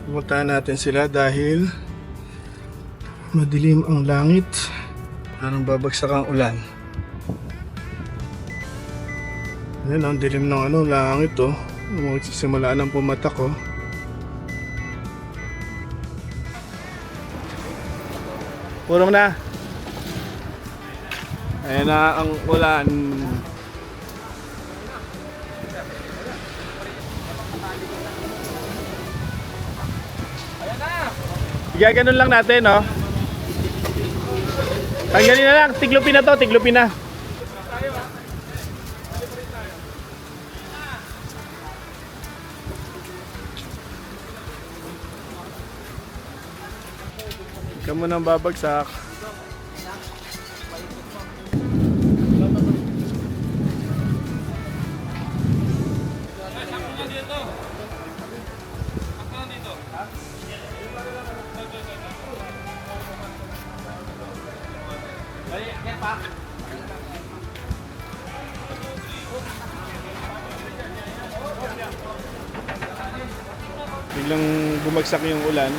Pumuntahan natin sila dahil madilim ang langit. Parang babagsak ang ulan. Ayan, ang dilim ng langit oh. Magsisimula ng pumatak oh. Puro na. Ayan na ang ulan. Ganun lang natin, no? Tanggalin na lang, tiglupin na to, tiglupin na. Ikaw mo nang babagsak. Biglang bumagsak yung ulan.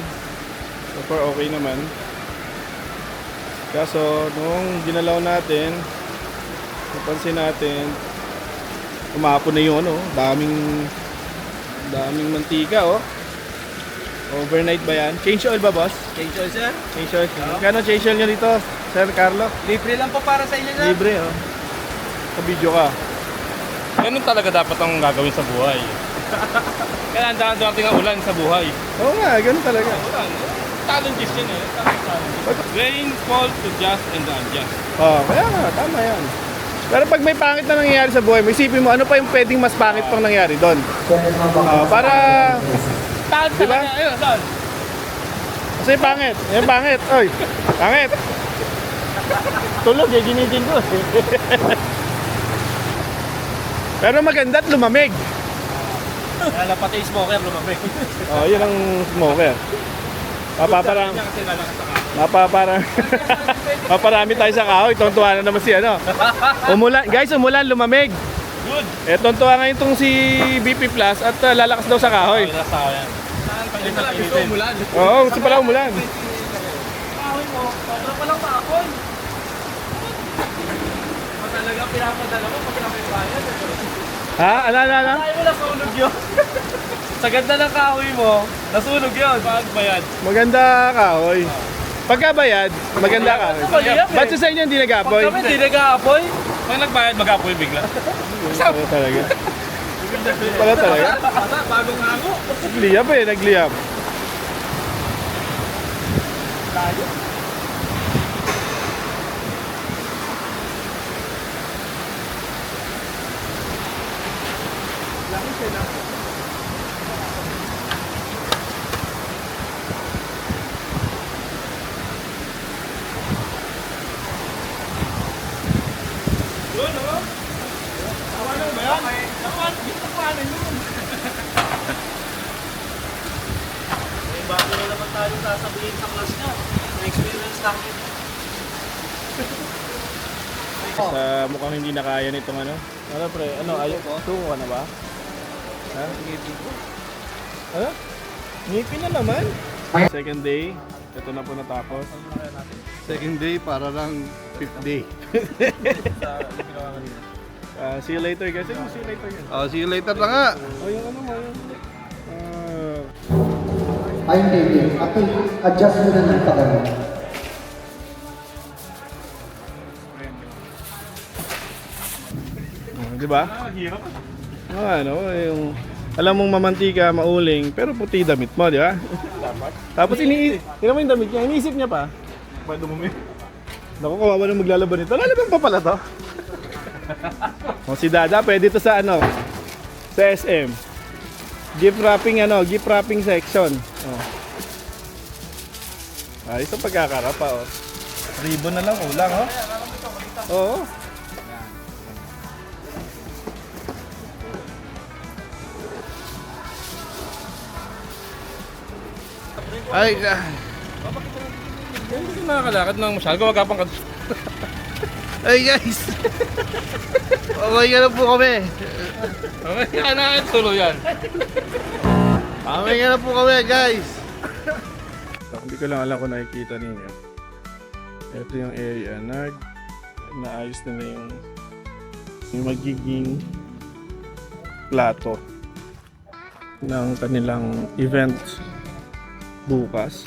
So far okay naman. Kaso nung ginalaw natin, napansin natin, umapon na yung daming mantika oh. Overnight ba yan? Change oil ba, boss? Change oil, sir? Change oil. Kano change oil nyo dito, Sir Carlo? Libre lang po para sa inyo, sir. Libre oh. Sa video ka. Ganun talaga dapat ang gagawin sa buhay. Kaya ang dating ang ulan sa buhay. Oo nga, ganun talaga. Ulan, challenges yun eh. Rainfall to just and the unjust. Oh, kaya nga, tama yan. Pero pag may pangit na nangyayari sa buhay mo, isipin mo, ano pa yung pwedeng mas pangit pang nangyari doon? Para, Di ba? Ayun, saan? kasi pangit. Yan pangit. Oy, pangit. Tulog eh, ginitin ko. Pero maganda at lumamig. Lala pati yung smoker, lumamig. Oh, yun ang smoker. Papaparang, Kasi lalakas sa kaso. paparami tayo sa kahoy. Tontuwa na naman si Umulan, guys, umulan, lumamig. Good. Tontuwa ngayon itong si BP Plus at lalakas daw sa kahoy. Nasa ako yan. Ito lang gusto umulan. Oo, gusto pala umulan. Kahoy mo, sobra pa lang kahoy. Talaga pinapadala mo pag may bayad. Ha? Ano? Ay mo nasunog yun. Sa ganda ng kahoy mo, nasunog yun. Pag bayad. Maganda kahoy. Pagkabayad, maganda kahoy. Maliyap eh. Ba't sa inyo hindi nag-apoy? Pag kami hindi nag-aapoy, Pag nagbayad, mag-apoy bigla. Pala talaga. Pala talaga. bagong hango. Nagliyab eh, nagliyab. Layo. Yun, no? Tawanan ba yan? Tawanan yun. May bago na naman tayo sasabihin sa class niya. May experience lang yun. Sa mukhang hindi na kaya nitong ano. Ano pre, ayaw ko? Tungo ka na ba? Ha? Ano? Ngipin na naman. Second day, ito na po natapos. Second day para lang fifth day. See you later guys. See you later guys. Oh, see you later na nga. Oh, yung ano mo yun. I'm David. Ako, adjust mo na ng pagano. Di ba? Yung alam mong mamantika, mauling, pero puti damit mo, di ba? Tapos tingnan mo yung damit niya, iniisip niya pa. Pwede mo may... Naku, kawawa na maglalaban nito. Lalaban pa pala to. O si Dada, pwede to sa sa SM. Gift wrapping section. Oh. Ayos ang pagkakarapa, oh. Ribbon na lang, ulang, oh. Oo. Ay, Hindi ka nakakalakad ng masyado. Gawag pang ay guys. Okay na po kami. Okay, kaya na tuloy yan. Aming na po kami, guys. Hindi ko lang alam kung nakikita ninyo. Ito yung area. Naayos nila yung magiging plato ng kanilang event bukas.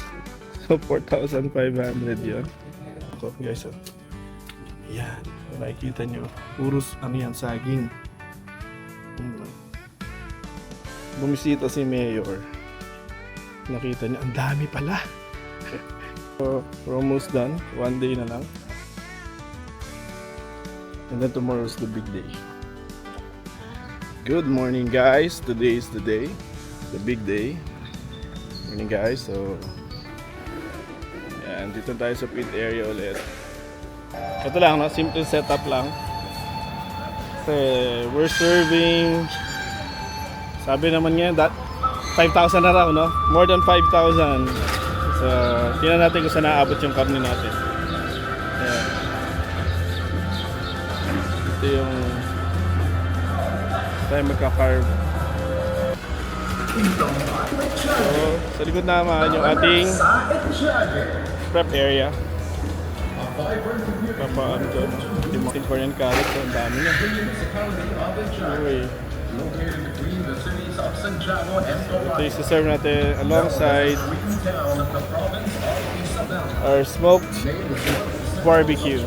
So 4,500 yun. So guys, yan. Makikita nyo. Puros ano yan, saging. Bumisita si Mayor. Nakita niya, ang dami pala. So, we're almost done. One day na lang. And then tomorrow is the big day. Good morning, guys. Today is the day. The big day. Morning, guys. So, yan. Dito tayo sa pit area ulit. Ito lang, no? Simple setup lang. Kasi we're serving, sabi naman nga, 5,000 na raw, no? More than 5,000. So, tingnan natin kung saan naabot yung karne natin. Ayan. Ito yung tayo magka-carve. So, sa likod naman yung ating prep area. Papaano to? Timothy Korean carrot. So, ang dami na. Anyway. Ito yung serve natin alongside our smoked barbecue.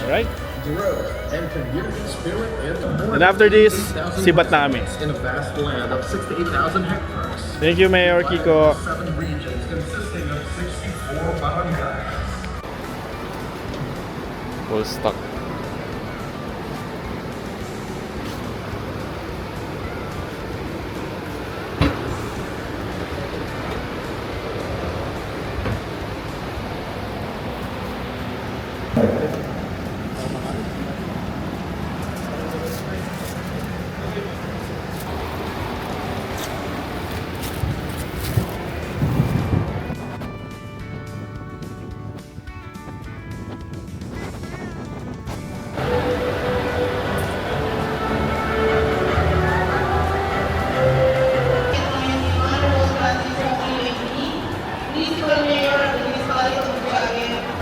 Alright? And after this, sibat namin. Thank you, Mayor Kiko. Full stock.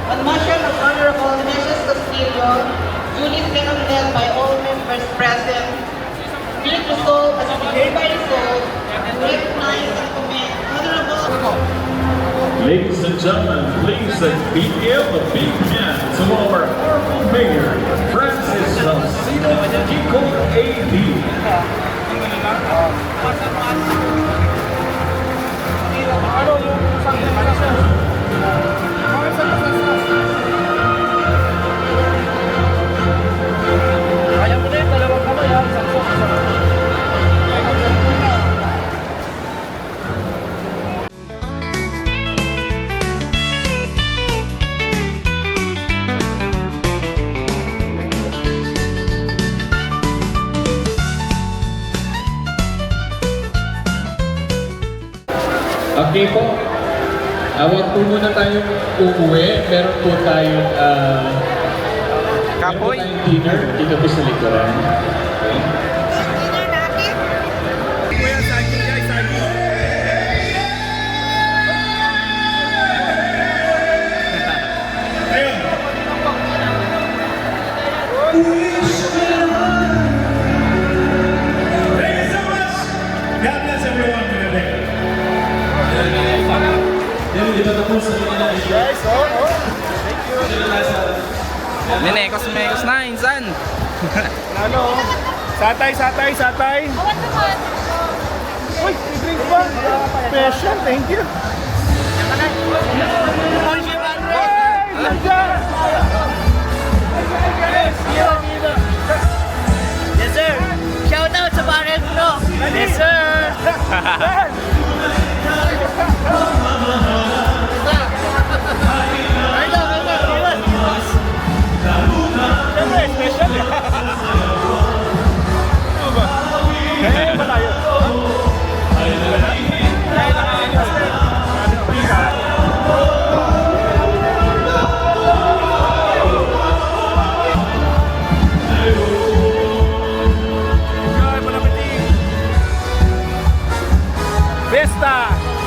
On motion of Honorable Mrs. Castillo, duly seconded by all members present, be it resolved as hereby resolved to recognize and commend Honorable. Ladies and gentlemen, please give a big hand to our honorable mayor, Francis Salcido Kiko AD. Okay po. Huwag po muna tayong uuwi. Meron po tayong kapoy. Meron po tayong dinner dito po sa likuran. Okay. Nene, Cosmecos na, insan. Ano? Satay, satay, satay. Uy, may drink ba? Special, thank you. Hey, nandiyan! Yes, sir. Shout out sa Barrel Bro. Yes, sir. Special eh. Ano ba? Kaya ba tayo? Pista.